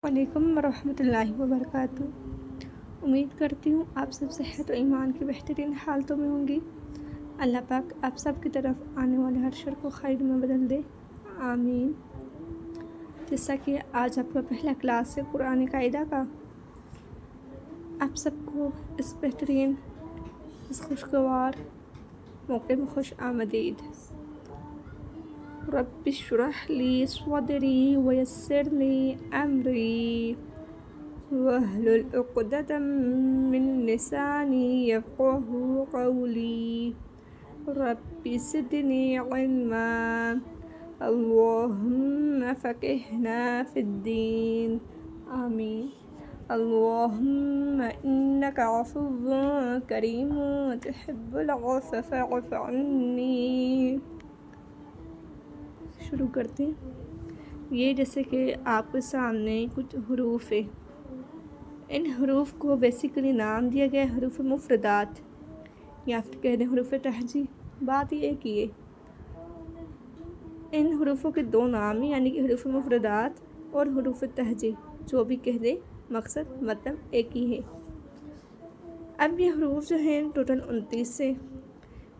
वालेकुम वरहमतुल्लाहि वबरकातुहू। उम्मीद करती हूँ आप सब सेहत और ईमान की बेहतरीन हालतों में होंगी। अल्लाह पाक आप सब की तरफ आने वाले हर शर को खैर में बदल दे, आमीन। जैसा कि आज आपका पहला क्लास है कुरान कायदा का, आप सबको इस बेहतरीन, इस खुशगवार मौके में खुश आमदीद। रब्बि इश्रह ली सदरी वयस्सिरली अमरी वहलुल उक़दतम मिन लिसानी यफ़क़हू क़ौली रब्बि ज़िदनी इल्मा अल्लाहुम्मा फ़क़िहना फ़िद्दीन, आमीन। अल्लाहुम्मा इन्नका अफ़ुव्वुन करीमुन तुहिब्बुल अफ़्व फ़अफ़ु अन्नी। शुरू करते हैं। ये जैसे कि आपके सामने कुछ हरूफ है, इन हरूफ को बेसिकली नाम दिया गया हरूफ मुफ़रदात या फिर कह दें हरूफ तहजी। बात ये की है इन हरूफों के दो नाम हैं, यानी कि हरूफ मुफ़रदात और हरूफ तहजी। जो भी कह दें मकसद मतलब एक ही है। अब ये हरूफ जो हैं टोटल 29 है,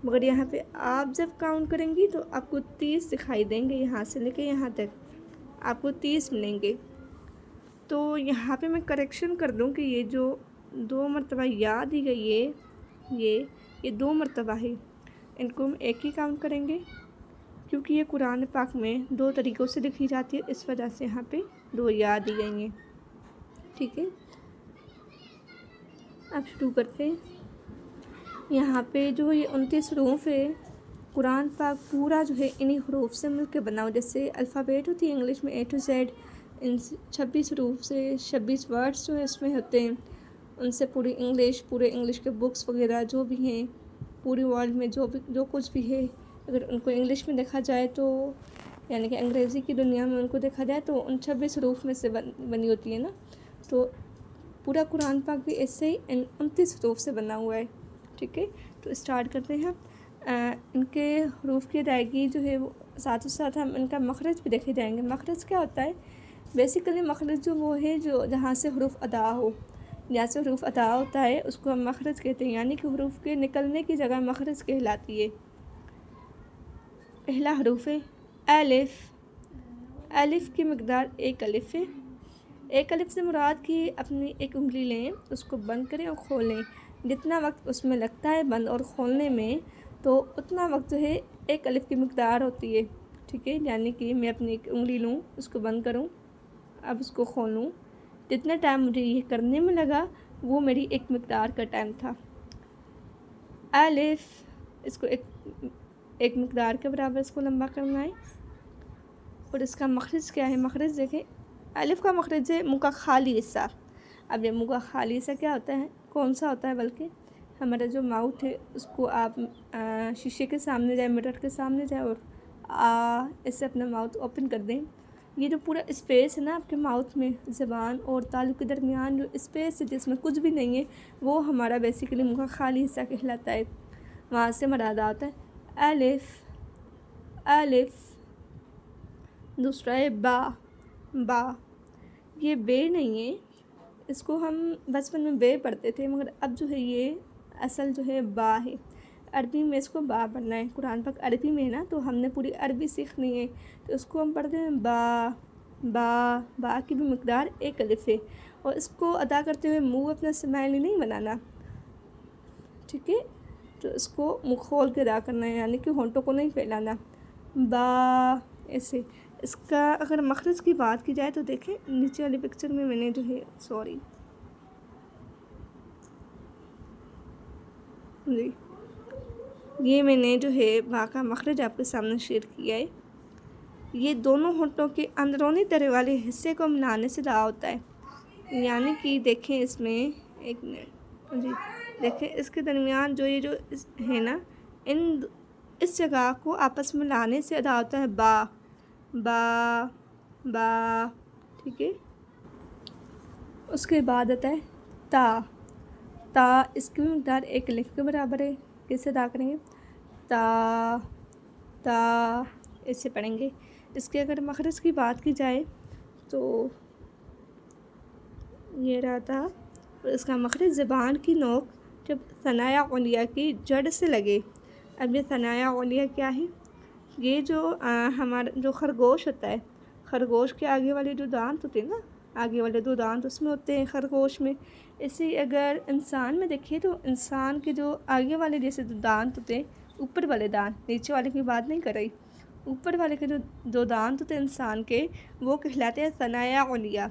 मगर यहाँ पे आप जब काउंट करेंगी तो आपको 30 दिखाई देंगे। यहाँ से लेके यहाँ तक आपको 30 मिलेंगे। तो यहाँ पे मैं करेक्शन कर दूँ कि ये जो 2 मरतबा या दी गई है, ये 2 मरतबा है, इनको हम एक ही काउंट करेंगे, क्योंकि ये कुरान पाक में 2 तरीक़ों से लिखी जाती है, इस वजह से यहाँ पे 2 या दी गई हैं। ठीक है, अब शुरू करते हैं। यहाँ पे जो ये 29 हरूफ है, कुरान पाक पूरा जो है इन्हीं हरूफ से मिलकर बना हो। जैसे अल्फ़ाबेट होती है इंग्लिश में A to Z, इन 26 हरूफ से 26 वर्ड्स जो है इसमें होते हैं। उनसे पूरी इंग्लिश के बुक्स वगैरह जो भी हैं पूरी वर्ल्ड में जो कुछ भी है, अगर उनको इंग्लिश में देखा जाए तो यानी कि अंग्रेज़ी की दुनिया में उनको देखा जाए तो उन 26 हरूफ में से बनी होती है ना। तो पूरा कुरान पाक भी ऐसे ही इन 29 हरूफ से बना हुआ है। ठीक है, तो स्टार्ट करते हैं। इनके हरूफ की अदायगी जो है वो साथ साथ हम इनका मखरज भी देखे जाएंगे। मखरज क्या होता है? बेसिकली मखरज जो वो है जो जहाँ से हरूफ अदा हो, जहाँ से हरूफ अदा होता है उसको हम मखरज कहते हैं, यानी कि हरूफ के निकलने की जगह मखरज कहलाती है। पहला हरूफ है अलिफ। अलिफ की मकदार 1 अलिफ है। 1 अलिफ से मुराद कि अपनी एक उंगली लें, उसको बंद करें और खोलें। जितना वक्त उसमें लगता है बंद और खोलने में, तो उतना वक्त जो है 1 अलिफ की मकदार होती है। ठीक है, यानी कि मैं अपनी एक उंगली लूँ, उसको बंद करूँ, अब उसको खोलूँ, जितना टाइम मुझे ये करने में लगा वो मेरी एक मकदार का टाइम था। अलिफ, इसको एक मकदार के बराबर इसको लंबा करना है। और इसका मखरज क्या है? मखरज देखें, अलिफ का मखरज है मुँह का खाली हिस्सा। अब ये मुँह का खाली हिस्सा क्या होता है, कौन सा होता है? बल्कि हमारा जो माउथ है उसको आप शीशे के सामने जाए, मिरर के सामने जाए और ऐसे अपना माउथ ओपन कर दें। ये जो पूरा स्पेस है ना आपके माउथ में, ज़बान और तालू के दरमियान जो स्पेस है जिसमें कुछ भी नहीं है, वो हमारा बेसिकली मुँह का खाली हिस्सा कहलाता है। वहाँ से मराद आता है अलिफ। अलिफ दूसरा है बा। ये बे नहीं है, इसको हम बचपन में बे पढ़ते थे, मगर अब जो है ये असल जो है बा है। अरबी में इसको बा पढ़ना है। कुरान पाक अरबी में है ना, तो हमने पूरी अरबी सीखनी है, तो इसको हम पढ़ते हैं बा की भी मकदार 1 अलिफ है। और इसको अदा करते हुए मुँह अपना स्माइली नहीं बनाना। ठीक है, तो इसको मुँह खोल के अदा करना है, यानी कि होंठों को नहीं फैलाना। बा ऐसे। इसका अगर मखरज की बात की जाए तो देखें नीचे वाली पिक्चर में मैंने जो है जी, ये मैंने जो है बा का मखरज आपके सामने शेयर किया है। ये दोनों होंठों के अंदरूनी तरे वाले हिस्से को मिलाने से अदा होता है। यानी कि देखें इसमें, एक मिनट जी, देखें इसके दरमियान जो ये जो है ना, इस जगह को आपस में लाने से अदा होता है बा। ठीक है, उसके बाद आता है ता। इसकी भी मकदार 1 अलिफ के बराबर है। कैसे अदा करेंगे? ता ऐसे पढ़ेंगे। इसके अगर मखरज की बात की जाए तो ये रहा था। और इसका मखरज ज़बान की नोक जब सनाया उलिया की जड़ से लगे। अब ये सनाया उलिया क्या है? ये जो हमारा जो खरगोश होता है, खरगोश के आगे वाले जो दांत होते हैं ना, आगे वाले 2 दांत उसमें होते हैं खरगोश में। इसे अगर इंसान में देखें तो इंसान के जो आगे वाले जैसे जो दांत होते हैं, ऊपर वाले दांत, नीचे वाले की बात नहीं कर रही, ऊपर वाले के जो 2 दांत होते हैं इंसान के, वो कहलाते हैं सनाया उलिया।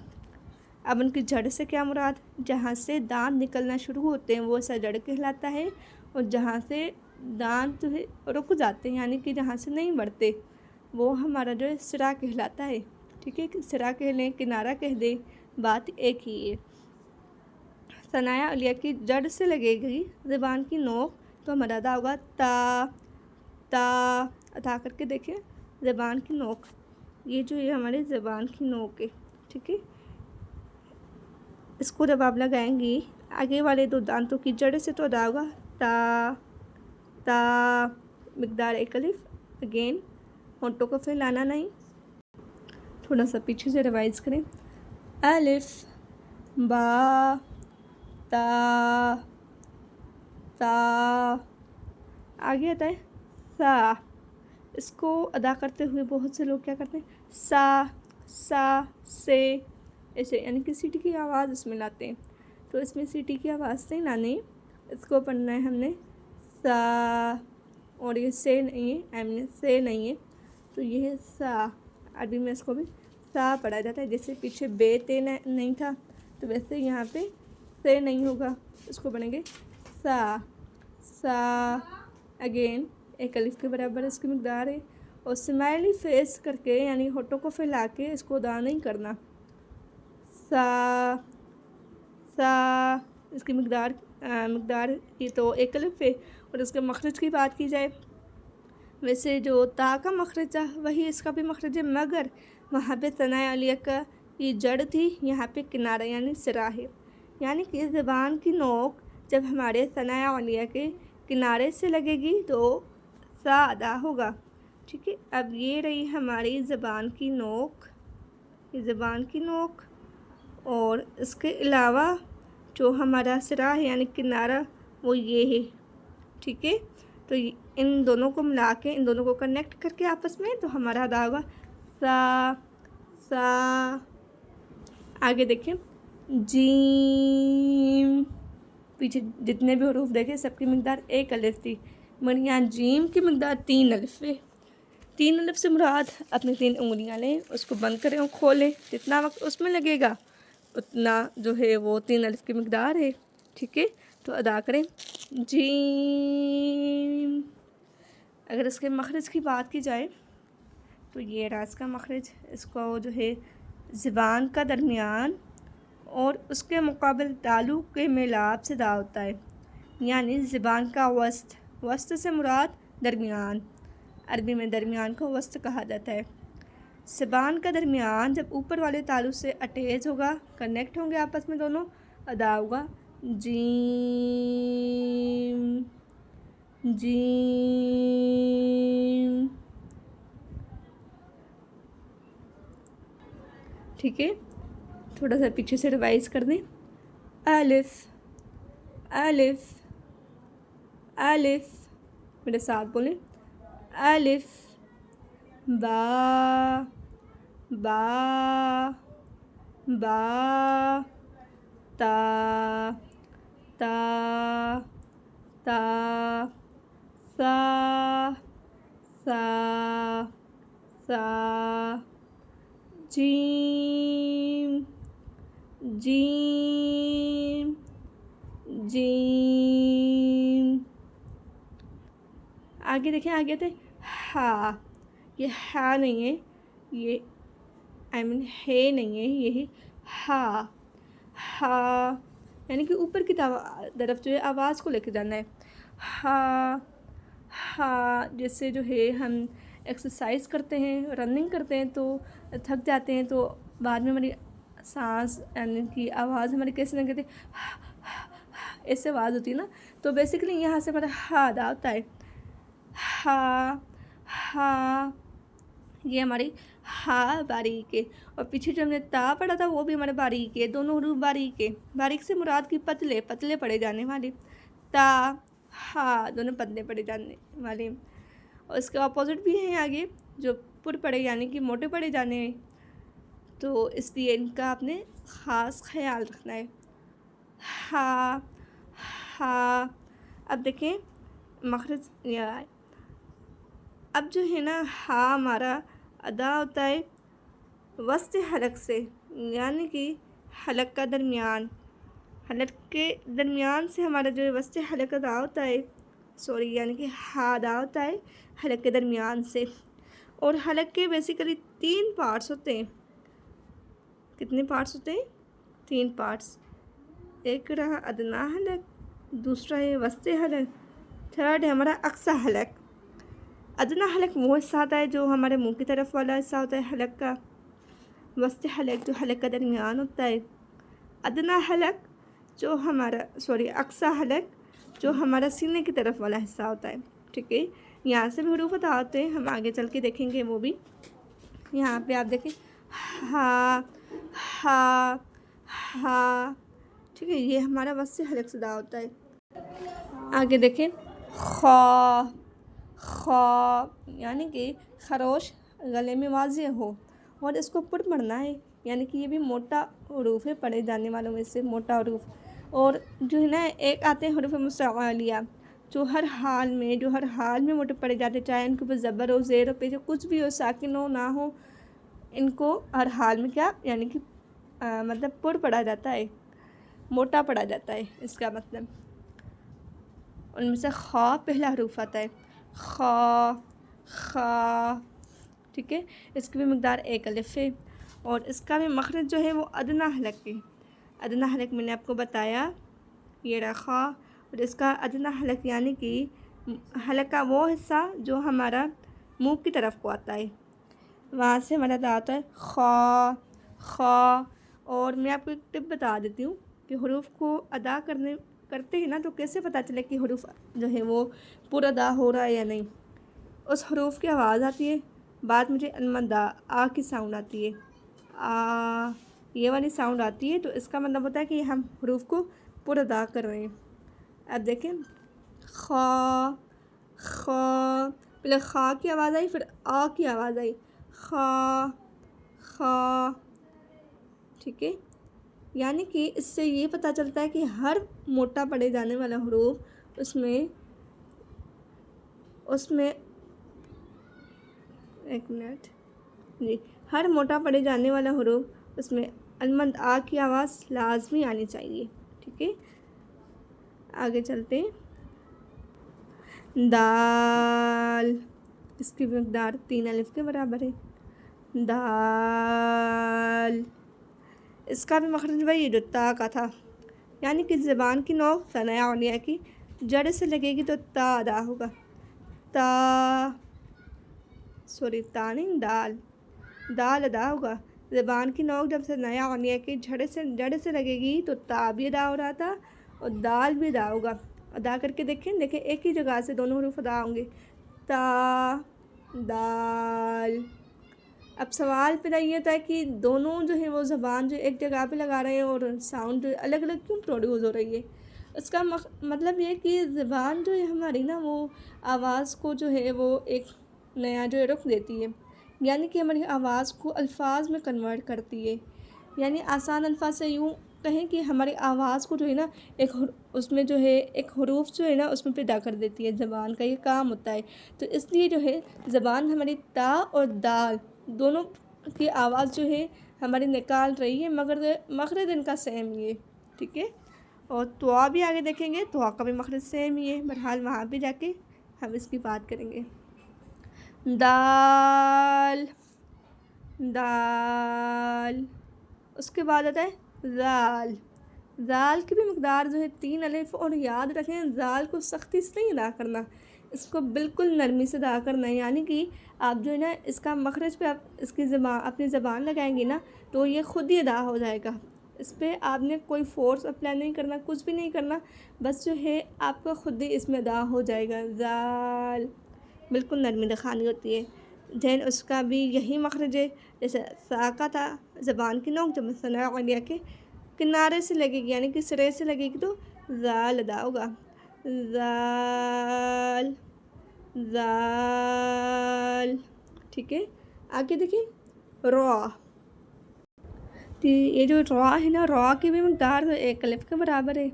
अब उनकी जड़ से क्या मुराद? जहाँ से दांत निकलना शुरू होते हैं वो ऐसा जड़ कहलाता है, और जहाँ से दांत जो है रुक जाते हैं यानी कि जहाँ से नहीं बढ़ते, वो हमारा जो है सिरा कहलाता है। ठीक है, सिरा कह लें, किनारा कह दें, बात एक ही है। सनाया उलिया की जड़ से लगेगी ज़बान की नोक तो हमारा अदा होगा ता। ता अदा करके देखें, ज़बान की नोक, ये जो है हमारी ज़बान की नोक है। ठीक है, इसको जब आप लगाएंगी आगे वाले 2 दांतों की जड़ से तो अदा होगा ता। ता मिकदार 1 अलिफ। अगेन होंठों को फैलाना नहीं, थोड़ा सा पीछे से रिवाइज करें। अलिफ, बा, ता, ता, आगे आता है सा। इसको अदा करते हुए बहुत से लोग क्या करते हैं, सा से, ऐसे यानी कि सीटी की आवाज़ इसमें लाते हैं। तो इसमें सीटी की आवाज़ नहीं लानी, इसको पढ़ना है हमने सा, और ये से नहीं है, एमने से नहीं है, तो ये है सा। अरबी में इसको भी सा पढ़ा जाता है। जैसे पीछे बे ते नहीं था, तो वैसे यहाँ पे से नहीं होगा, इसको बनेंगे सा। सा अगेन 1 अलिफ के बराबर इसकी मिकदार है। और स्माइली फेस करके यानी होठों को फैला के इसको अदा नहीं करना। सा, सा इसकी मिकदार ये तो 1 अलिफ है। और इसके मखरज की बात की जाए, वैसे जो ता का मखरज था वही इसका भी मखरज है, मगर वहाँ पे सनाया उलिया का ये जड़ थी, यहाँ पे किनारा यानी सिरा है। यानी कि ज़बान की नोक जब हमारे सनाया उलिया के किनारे से लगेगी तो सा अदा होगा। ठीक है, अब ये रही हमारी ज़बान की नोक, ये ज़बान की नोक। और इसके अलावा जो हमारा सिरा है यानी किनारा वो ये है। ठीक है, तो इन दोनों को मिला के, इन दोनों को कनेक्ट करके आपस में, तो हमारा अदा होगा सा। सा आगे देखें, जीम, पीछे जितने भी हरूफ देखे सबकी मिकदार 1 अलिफ थी, मगर यहाँ जीम की मिकदार 3 अलिफ है। 3 अलिफ से मुराद अपनी 3 उंगलियाँ लें, उसको बंद करें और खोलें, जितना वक्त उसमें लगेगा उतना जो है वो 3 अलिफ की मिकदार है। ठीक है, तो अदा करें जीम। अगर इसके मखरज की बात की जाए तो ये राज का मखरज, इसको जो है ज़बान का दरमियान और उसके मुकाबल तालु के मिलाप से अदा होता है, यानी ज़बान का वस्त। वस्त से मुराद दरमियान, अरबी में दरमियान को वस्त कहा जाता है। ज़बान का दरमियान जब ऊपर वाले तालु से अटैच होगा, कनेक्ट होंगे आपस में दोनों, अदा होगा जीम। जीम। ठीक है, थोड़ा सा पीछे से रिवाइज कर दें। अलिफ, अलिफ, अलिफ, मेरे साथ बोलें, अलिफ, बा, बा, बा, ता, ता, ता, सा, सा, सा, जीम, जीम, जीम। आगे देखें, आगे थे हा, ये हा नहीं है, ये है नहीं है, ये है हा। हा यानी कि ऊपर की तरफ जो है आवाज़ को लेके जाना है। हा, हा जैसे जो है हम एक्सरसाइज करते हैं, रनिंग करते हैं तो थक जाते हैं, तो बाद में हमारी सांस यानी कि आवाज़ हमारी कैसे लगती है, ऐसे आवाज़ होती है ना। तो बेसिकली यहाँ से हमारा हा अदा होता है। हा, हा, ये हमारी हा बारीक है, और पीछे जो हमने ता पढ़ा था वो भी हमारा बारीक है, दोनों हरूफ बारीक है। बारीक से मुराद की पतले पतले पढ़े जाने वाले। ता हा दोनों पतले पढ़े जाने वाले। और इसके अपोजिट भी हैं आगे जो पुर पढ़े यानी कि मोटे पढ़े जाने हैं, तो इसलिए इनका आपने ख़ास ख्याल रखना है। हा हा। अब देखें मखरज या अब जो है ना हा हमारा अदा होता है वस्त हलक से, यानी कि हलक का दरमियान, हलक के दरमियान से हमारा जो वस्त हलक अदा होता है, सॉरी यानी कि हा अदा होता है हलक के दरमियान से। और हलक के बेसिकली 3 पार्ट्स होते हैं। कितने पार्ट्स होते हैं? 3 पार्ट्स। एक रहा अदना हलक, दूसरा है वस्त हलक, थर्ड है हमारा अक्सा हलक। अदना हलक वो हिस्सा आता है जो हमारे मुंह की तरफ वाला हिस्सा होता है हलक का। वस्त हलक जो हलक का दरमियान होता है। अदना हलक जो हमारा अक्सा हलक जो हमारा सीने की तरफ वाला हिस्सा होता है। ठीक है, यहाँ से भी हुरूफ अदा होते हैं, हम आगे चल के देखेंगे वो भी। यहाँ पे आप देखें हा हा हा। ठीक है, ये हमारा वस्त हलक से अदा होता है। आगे देखें खा खा, यानी कि खरोश गले में वाज़ेह हो और इसको पुर पढ़ना है, यानी कि ये भी मोटा हरूफ है, पढ़े जाने वालों में से मोटा हरूफ। और जो है ना एक आते हैं हरूफ मुस्तअलिया जो हर हाल में मोटे पढ़े जाते, चाहे इनके ऊपर ज़बर हो, ज़ेर हो, पेश हो, कुछ भी हो, साकिन हो ना हो, इनको हर हाल में क्या यानी कि मतलब पुर पढ़ा जाता है, मोटा पढ़ा जाता है इसका मतलब। उनमें से खा पहला हरूफ आता है, खा खा। ठीक है, इसकी भी मकदार 1 अलिफ है और इसका भी मखरज जो है वो अदना हलक है। अदना हलक मैंने आपको बताया, ये रखा। और इसका अदना हलक यानी कि हलक का वो हिस्सा जो हमारा मुंह की तरफ को आता है, वहाँ से हमारा अदा आता है खा खा। और मैं आपको एक टिप बता देती हूँ कि हरूफ को अदा करते हैं ना, तो कैसे पता चले कि हरूफ जो है वो पूरा अदा हो रहा है या नहीं। उस हरूफ की आवाज़ आती है, बाद मुझे अलमदा आ की साउंड आती है, आ ये वाली साउंड आती है, तो इसका मतलब होता है कि हम हरूफ को पूरा अदा कर रहे हैं। अब देखें खा खा, पहले खा की आवाज़ आई, फिर आ की आवाज़ आई, खा खा। ठीक है, यानी कि इससे ये पता चलता है कि हर मोटा पढ़े जाने वाला हरूफ उसमें एक मिनट जी, हर मोटा पढ़े जाने वाला हरूफ उसमें अलमद आ की आवाज़ लाजमी आनी चाहिए। ठीक है, आगे चलते हैं। दाल, इसकी मकदार 3 अलिफ के बराबर है। दाल, इसका भी मखरज वही जो ता का था, यानी कि ज़बान की नोक सनाया उलिया की जड़ से लगेगी तो ता अदा होगा। ता नहीं, दाल अदा होगा। ज़बान की नोक जब सनाया उलिया की जड़ से लगेगी तो ता भी अदा हो रहा था और दाल भी अदा होगा। अदा करके देखें एक ही जगह से दोनों हरूफ अदा होंगे, ता दाल। अब सवाल पैदा ये होता है कि दोनों जो है वो ज़बान जो एक जगह पे लगा रहे हैं और साउंड जो अलग अलग क्यों प्रोड्यूस हो रही है। इसका मतलब ये कि ज़बान जो है हमारी ना वो आवाज़ को जो है वो एक नया जो है रुख देती है, यानी कि हमारी आवाज़ को अल्फाज में कन्वर्ट करती है। यानी आसान अल्फाज से यूँ कहें कि हमारी आवाज़ को जो है ना उसमें जो है एक हरूफ जो है ना उसमें पैदा कर देती है, ज़बान का ये काम होता है। तो इसलिए जो है ज़बान हमारी ता और दाल दोनों की आवाज़ जो है हमारी निकाल रही है, मगर मखरज इनका सेम ही है। ठीक है, और तुआ भी आगे देखेंगे, तुआ का भी मखरज सेम ही है, बहरहाल वहाँ भी जाके हम इसकी बात करेंगे। दाल दाल, उसके बाद आता है ज़ाल। ज़ाल की भी मकदार जो है 3 अलिफ, और याद रखें ज़ाल को सख्ती से नहीं अदा करना, इसको बिल्कुल नरमी से अदा करना है। यानी कि आप जो है ना इसका मखरज पे आप इसकी अपनी ज़बान लगाएंगी ना तो ये ख़ुद ही अदा हो जाएगा। इस पर आपने कोई फ़ोर्स अप्लाई नहीं करना, कुछ भी नहीं करना, बस जो है आपका ख़ुद ही इसमें अदा हो जाएगा। ज़ाल बिल्कुल नरमी दिखानी होती है। देन उसका भी यही मखरज है, जैसे सा का था ज़बान की नोक जब सना अलिया के किनारे से लगेगी यानी कि सिरे से लगेगी तो ज़ाल अदा होगा। ज़ाल ज़ाल। ठीक है, आगे देखिए रॉ। तो ये जो रॉ है ना, रॉ की भी मकदार तो एक अलिफ के बराबर है।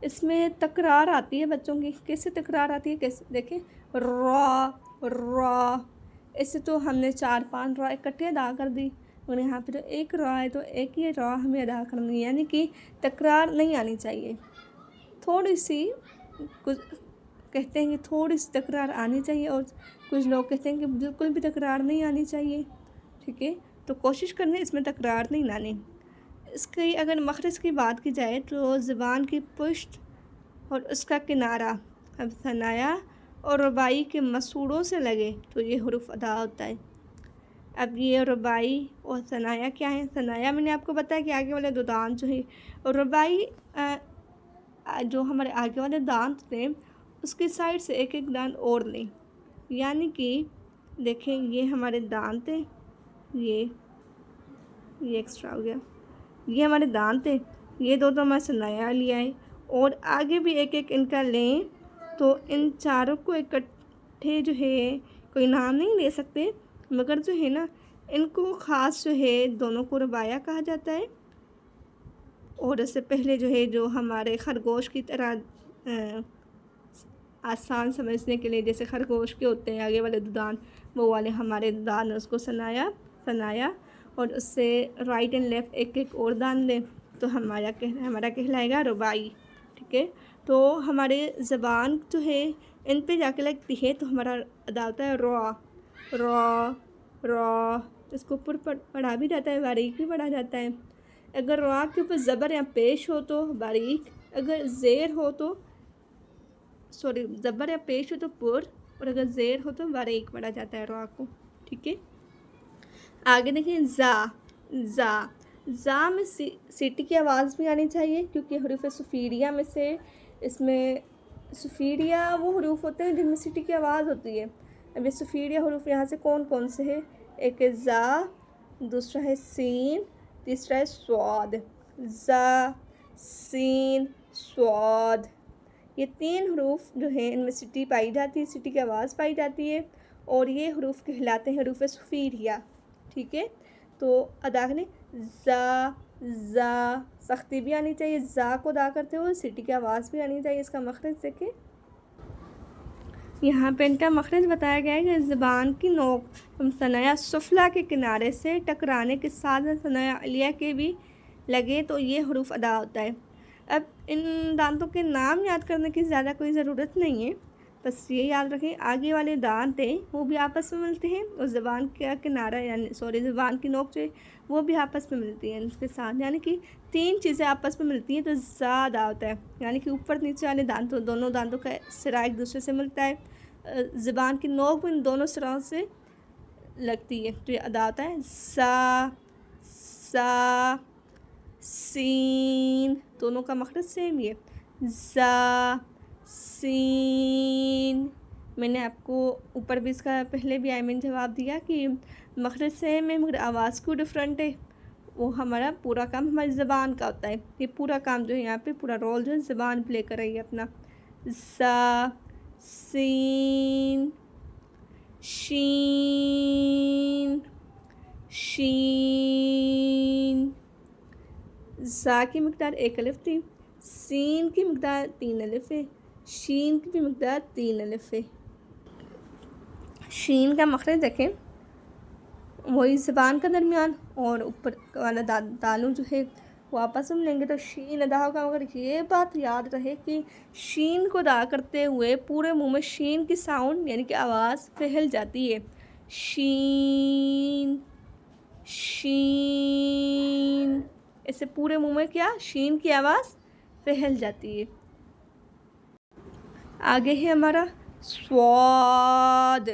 इसमें तकरार आती है बच्चों की, कैसे तकरार आती है, कैसे देखें, रॉ रॉ, इससे तो हमने 4-5 रॉ इकट्ठे अदा कर दी, और यहाँ पे तो एक रॉ है तो एक ही रॉ हमें अदा करनी है, यानी कि तकरार नहीं आनी चाहिए। थोड़ी सी कुछ कहते हैं कि थोड़ी सी तकरार आनी चाहिए, और कुछ लोग कहते हैं कि बिल्कुल भी तकरार नहीं आनी चाहिए। ठीक है, तो कोशिश करनी इसमें तकरार नहीं लानी। इसकी अगर मखरज की बात की जाए तो ज़बान की पुश्त और उसका किनारा अब सनाया और रुबाई के मसूड़ों से लगे तो ये हुरूफ अदा होता है। अब ये रुबाई और सनाया क्या है? सनाया मैंने आपको बताया कि आगे वाले दो दांत जो है, और रुबाई जो हमारे आगे वाले दांत थे उसकी साइड से एक एक दांत और लें, यानी कि देखें ये हमारे दांत हैं, ये एक्स्ट्रा हो गया, ये हमारे दांत हैं, ये दो तो हमारे सनाया लिया है, और आगे भी एक एक इनका लें तो इन चारों को इकट्ठे जो है कोई नाम नहीं ले सकते, मगर जो है ना इनको ख़ास जो है दोनों को रुबाया कहा जाता है। और इससे पहले जो है जो हमारे खरगोश की तरह आसान समझने के लिए जैसे खरगोश के होते हैं आगे वाले दांत, वो वाले हमारे दांत उसको सनाया और उससे राइट एंड लेफ़्ट एक एक और दांत दें तो हमारा कहलाएगा रुबाई। ठीक है, तो हमारे ज़बान जो है इन पे जाके लगती है तो हमारा अदा होता है रॉ रॉ रॉ। इसको ऊपर पढ़ा भी जाता है, बारीक भी पढ़ा जाता है। अगर रॉ के ऊपर ज़बर या पेश हो तो बारीक, अगर ज़ेर हो तो ज़बर या पेश हो तो पुर, और अगर ज़ेर हो तो बारीक पढ़ा जाता है रॉ को। ठीक है, आगे देखिए ज़ा में सीटी की आवाज़ भी आनी चाहिए, क्योंकि हरूफ सुफीरिया में से इसमें सुफीरिया वो हरूफ होते हैं जिनमें सीटी की आवाज़ होती है। अब ये सुफीरिया हरूफ यहाँ से कौन कौन से हैं? एक है ज़ा, दूसरा है सीन, तीसरा है स्वाद। ज़ा, सीन, स्वाद, ये 3 हरूफ जो हैं इनमें सीटी पाई जाती है, सीटी की आवाज़ पाई जाती है, और ये हरूफ कहलाते हैं हरूफ सुफीरिया। ठीक है, तो अदा करें ज़ा, सख्ती भी आनी चाहिए, ज़ा को अदा करते हुए सीटी की आवाज़ भी आनी चाहिए। इसका मखरज देखें, यहाँ पे इनका मखरज बताया गया है कि ज़बान की नोक सनाया सुफला के किनारे से टकराने के साथ सनाया अलिया के भी लगे तो ये हरूफ अदा होता है। अब इन दांतों के नाम याद करने की ज़्यादा कोई ज़रूरत नहीं है, बस ये याद रखें आगे वाले दांत हैं वो भी आपस में मिलते हैं, और ज़बान का किनारा यानी ज़बान की नोक जो है वो भी आपस में मिलती है इसके साथ, यानी कि 3 चीज़ें आपस में मिलती हैं तो ज़्यादा होता है, यानी कि ऊपर नीचे वाले दांतों दोनों दांतों का सिरा एक दूसरे से मिलता है, ज़बान की नोक भी इन दोनों सिरों से लगती है तो ये अदा होता है सा सीन, दोनों का मखरज सेम ही है, ज़ा सीन। मैंने आपको ऊपर भी इसका पहले भी मैंने जवाब दिया कि मखरज सेम है मगर आवाज़ क्यों डिफरेंट है। वो हमारा पूरा काम हमारी ज़बान का होता है, ये पूरा काम जो है यहाँ पे पूरा रोल जो है ज़बान प्ले कर रही है अपना। ज़ा, सीन, शीन, शीन। ज़ा की मकदार 1 अलिफ थी, सीन की मकदार 3 अलिफ है, शीन की भी मकदार 3 अलिफ है। शीन का मखरज देखें, वही ज़बान का दरमियान और ऊपर वाला दालू जो है वो आपस में लेंगे तो शीन अदा होगा। मगर ये बात याद रहे कि शीन को अदा करते हुए पूरे मुंह में शीन की साउंड यानी कि आवाज़ फैल जाती है, शीन शीन, इससे पूरे मुंह में क्या शीन की आवाज़ फैल जाती है। आगे है हमारा स्वाद।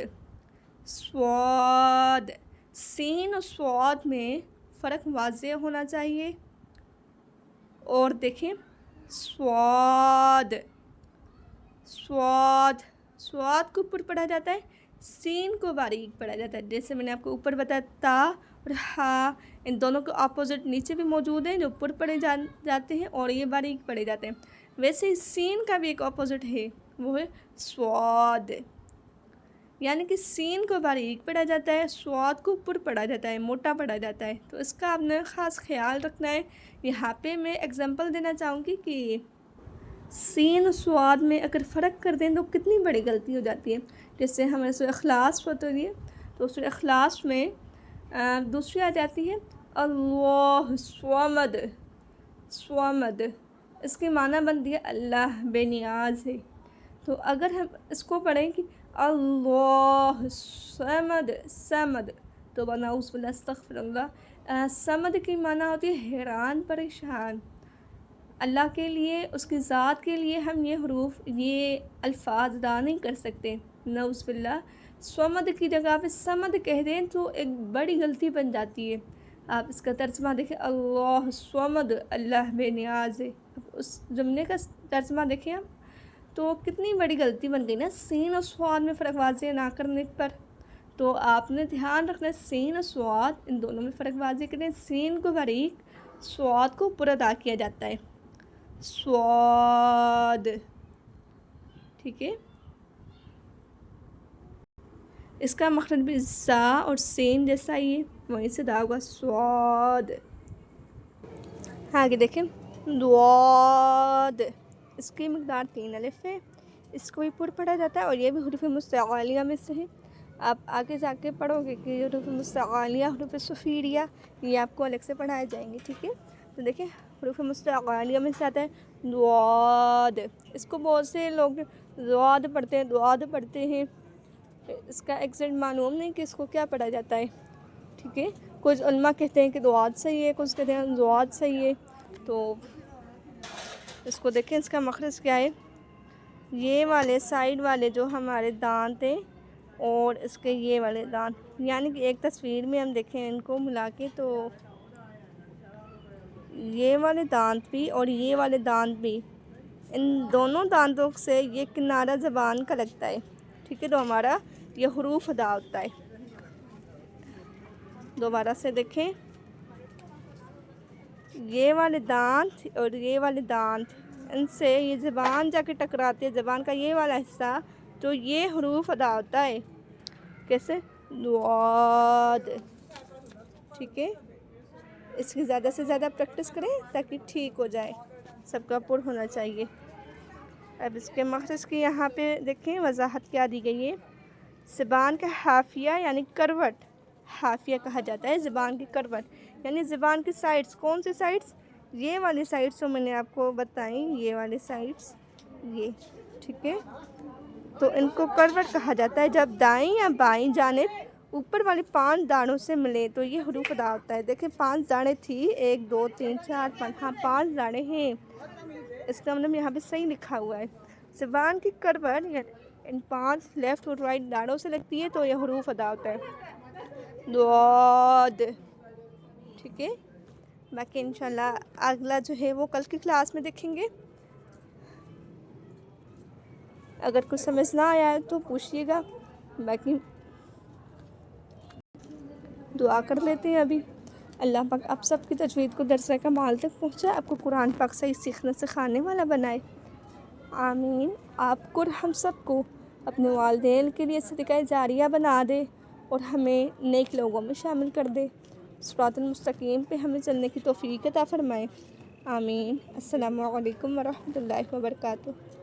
स्वाद, सीन और स्वाद में फ़र्क वाज़ेह होना चाहिए। और देखें स्वाद, स्वाद, स्वाद को ऊपर पढ़ा जाता है, सीन को बारीक पढ़ा जाता है। जैसे मैंने आपको ऊपर बताया ता और हा, इन दोनों के ऑपोजिट नीचे भी मौजूद हैं जो ऊपर पढ़े जाते हैं और ये बारीक पढ़े जाते हैं। वैसे ही सीन का भी एक ऑपोजिट है, वो है स्वाद। यानी कि सीन को बारीक पढ़ा जाता है, स्वाद को ऊपर पढ़ा जाता है, मोटा पढ़ा जाता है। तो इसका आपने ख़ास ख्याल रखना है। यहाँ पे मैं एग्जांपल देना चाहूँगी कि सीन स्वाद में अगर फ़र्क कर दें तो कितनी बड़ी गलती हो जाती है। जैसे हमें सूरह इखलास पता है, तो सूरह इखलास में दूसरी आ जाती है अल्लाह स्वमद। स्वमद इसके माना बनती है अल्लाह बेनियाज है। तो अगर हम इसको पढ़ें कि अल्लाह समद, समद, तो बनाउज़ अस्तग़फ़िरुल्लाह, समद की माना होती है हैरान परेशान। अल्लाह के लिए, उसकी ज़ात के लिए हम ये हरूफ, ये अल्फाज अदा नहीं कर सकते। नऊज़ बिल्लाह, स्वमद की जगह पे समद कह दें तो एक बड़ी गलती बन जाती है। आप इसका तर्जमा देखें, अल्लाह स्वमद, अल्लाह बेनियाज है। उस जुमले का तर्जमा देखें आप, तो कितनी बड़ी गलती बन गई ना, सीन और स्वाद में फ़र्क वाज़ेह ना करने पर। तो आपने ध्यान रखना है सीन और स्वाद इन दोनों में फ़र्क वाज़ेह करें। सीन को बारीक, स्वाद को पूरा अदा किया जाता है, स्वाद, ठीक है। इसका मखरज भी ज़ा और सेन जैसा ही है, वहीं से अदा होगा स्वाद। आगे देखें दुआद, इसकी मकदार 3 अलिफ है, इसको भी पुर पढ़ा जाता है और ये भी हुरूफ मुस्तक़लिया में से है। आप आगे जाके पढ़ोगे कि हुरूफ मुस्तक़लिया, हुरूफ सफ़ीरिया, ये आपको अलग से पढ़ाए जाएंगे, ठीक है। तो देखिए हुरूफ मुस्तक़लिया में से आता है दुआद। इसको बहुत से लोग दुआद पढ़ते हैं, दुआद पढ़ते हैं, इसका एग्जैक्ट मालूम नहीं कि इसको क्या पढ़ा जाता है, ठीक है। कुछ उलमा कहते हैं कि दुआद सही है, कुछ कहते हैं दुआद सही है। तो इसको देखें, इसका मखरज क्या है। ये वाले साइड वाले जो हमारे दांत हैं और इसके ये वाले दांत, यानी कि एक तस्वीर में हम देखें इनको मिला के, तो ये वाले दांत भी और ये वाले दांत भी, इन दोनों दांतों से ये किनारा ज़बान का लगता है, ठीक है। तो हमारा ये हरूफ अदा होता है। दोबारा से देखें, ये वाले दांत और ये वाले दांत, इनसे ये ज़बान जाके टकराती है, ज़बान का ये वाला हिस्सा, तो ये हरूफ अदा होता है कैसे, दुआद, ठीक है। इसकी ज़्यादा से ज़्यादा प्रैक्टिस करें ताकि ठीक हो जाए, सबका पुर होना चाहिए। अब इसके मखरज की यहाँ पे देखें वजाहत क्या दी गई है। ज़बान का हाफिया यानी करवट, हाफिया कहा जाता है ज़बान की करवट, यानी ज़बान की साइड्स। कौन सी साइड्स, ये वाली साइड्स तो मैंने आपको बताई, ये वाली साइड्स, ये, ठीक है। तो इनको करवट कहा जाता है। जब दाएं या बाएं जानिब ऊपर वाले 5 दानों से मिले तो ये हरूफ अदा होता है। देखें 5 दाने थी, 1 2 3 4 5, हाँ 5 दाने हैं, इसका मतलब यहाँ पे सही लिखा हुआ है। ज़बान की करवट इन 5 लेफ़्ट और राइट दानों से लगती है तो यह हरूफ अदा होता है, दुआद, ठीक है। बाकी इंशाल्लाह अगला जो है वो कल की क्लास में देखेंगे। अगर कुछ समझ ना आया तो पूछिएगा, बाकी दुआ कर लेते हैं। अभी अल्लाह पाक आप सब की तजवीद को दरस कमाल तक पहुँचाए, आपको कुरान पाक सही सीखने सिखाने वाला बनाए, आमीन। आपको और हम सबको अपने वालिदैन के लिए सदका जारिया बना दे और हमें नेक लोगों में शामिल कर दे, सिरातुल मुस्तकीम पे हमें चलने की तौफीक अता फरमाए, आमीन। अस्सलामु अलैकुम व रहमतुल्लाहि व बरकातुहू।